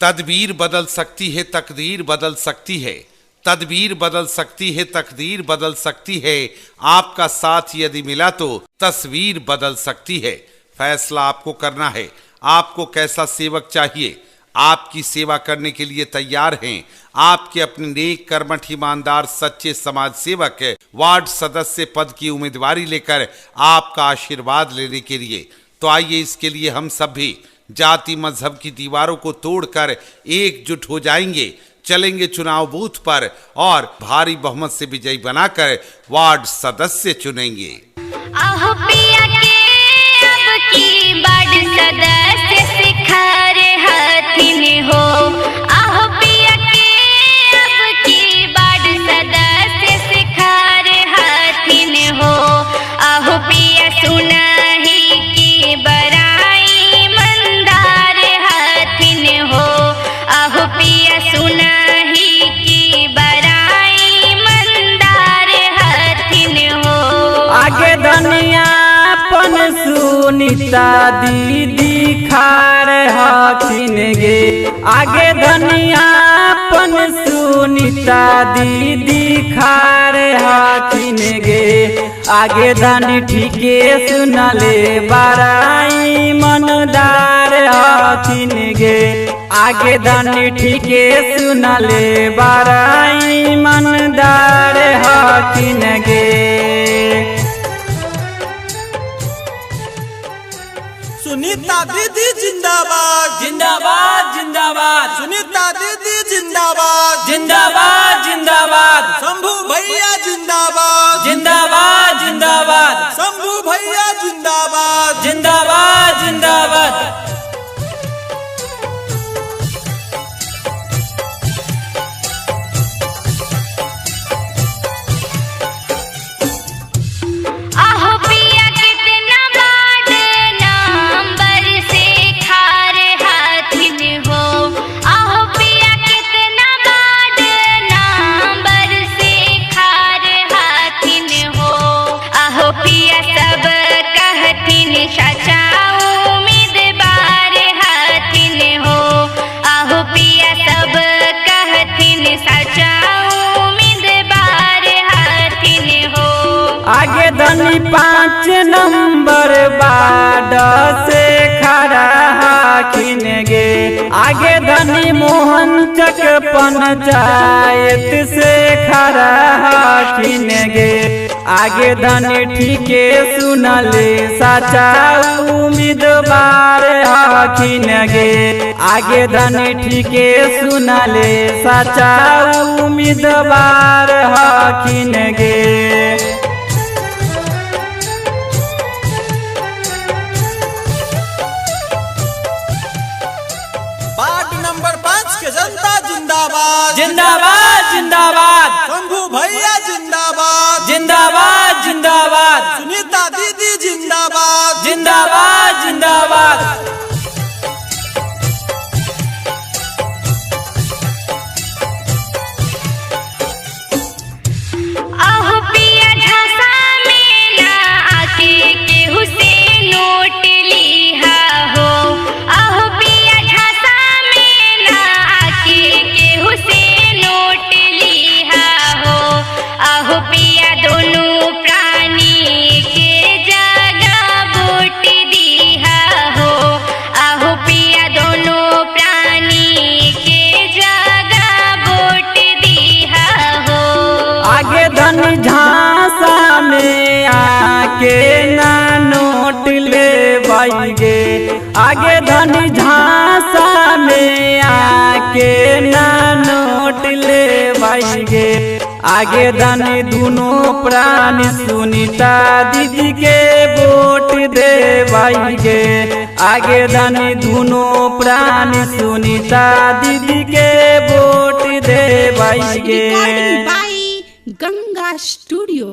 तदबीर बदल सकती है, तकदीर बदल सकती है। तदबीर बदल सकती है, तकदीर बदल सकती है। आपका साथ यदि मिला तो तस्वीर बदल सकती है। फैसला आपको करना है, आपको कैसा सेवक चाहिए। आपकी सेवा करने के लिए तैयार हैं आपके अपने नेक कर्मठ ईमानदार सच्चे समाज सेवक वार्ड सदस्य पद की उम्मीदवारी लेकर आपका आशीर्वाद लेने के लिए। तो आइए इसके लिए हम सब भी जाति मजहब की दीवारों को तोड़कर एकजुट हो जाएंगे, चलेंगे चुनाव बूथ पर और भारी बहुमत से विजयी बनाकर वार्ड सदस्य चुनेंगे। आहो पिया के अब की वार्ड सदस्य सिखार हथिन हो। आहो पिया के अब की वार्ड सदस्य सिखार हथिन हो। आहो पिया सुनाही की बड़ाई मंदार हथिन हो। आहो पिया सुनाही की बड़ाई मंदार हथिन हो। आगे धनिया पन सुनीता दीदी खार हथिन गे। आगे धनिया पन सुनीता दीदी खार हथिन गे। आगे धनी ठीके सुनले बड़ाई मनदार हथिन गे। आगे धनी ठीके सुनले बड़ाई मनदार हथिन गे। सुनीता दीदी जिंदाबाद जिंदाबाद जिंदाबाद। सुनीता दीदी जिंदाबाद जिंदाबाद जिंदाबाद। शंभू भैया जिंदाबाद जिंदाबाद जिंदाबाद। शंभू भैया जिंदाबाद जिंदाबाद जिंदाबाद। आहो पिया कितना वार्ड नंबर से खार हथिन हो। आहो पिया कितना वार्ड नंबर से खार हथिन हो। आहो पिया सब कहथिन सच्चा उम्मीदवार हथिन हो। आहो पिया सब कहथिन सच्चा उम्मीदवार हथिन हो। आगे धनी 5 नंबर वार्ड से खड़ा हथिन गे। आगे धनी मोहन चक पंचायत से खड़ा हथिन गे। आगे धनी ठीके सुनले सच्चा उम्मीदवार हथिन गे। आगे धनी ठीके सुनले सच्चा उम्मीदवार हथिन गे। वार्ड नंबर 5 के जनता जिंदाबाद जिंदाबाद जिंदाबाद। शंभू भैया जिंदाबाद जिंदाबाद जिंदाबाद। सुनीता दीदी जिंदाबाद जिंदाबाद जिंदाबाद। आहो पिया ढासा में ना आके केहू से नोट लिहा हो। आहो पिया ढासा में ना आके केहू से नोट लिहा हो। आहो पिया दोनों प्राणी के जगह वोट दिहा हो। आहो पिया दोनों प्राणी के जगह वोट दिहा हो। आगे धनी झांसा में आके ना नोट ले गे। आगे धनी झांसा में आके ना नोट ले गे। आगे धनी दोनों प्राणी सुनीता दीदी के वोट दे गे। आगे धनी दोनों प्राणी सुनीता दीदी के वोट दे गे। Recording by Ganga Studio.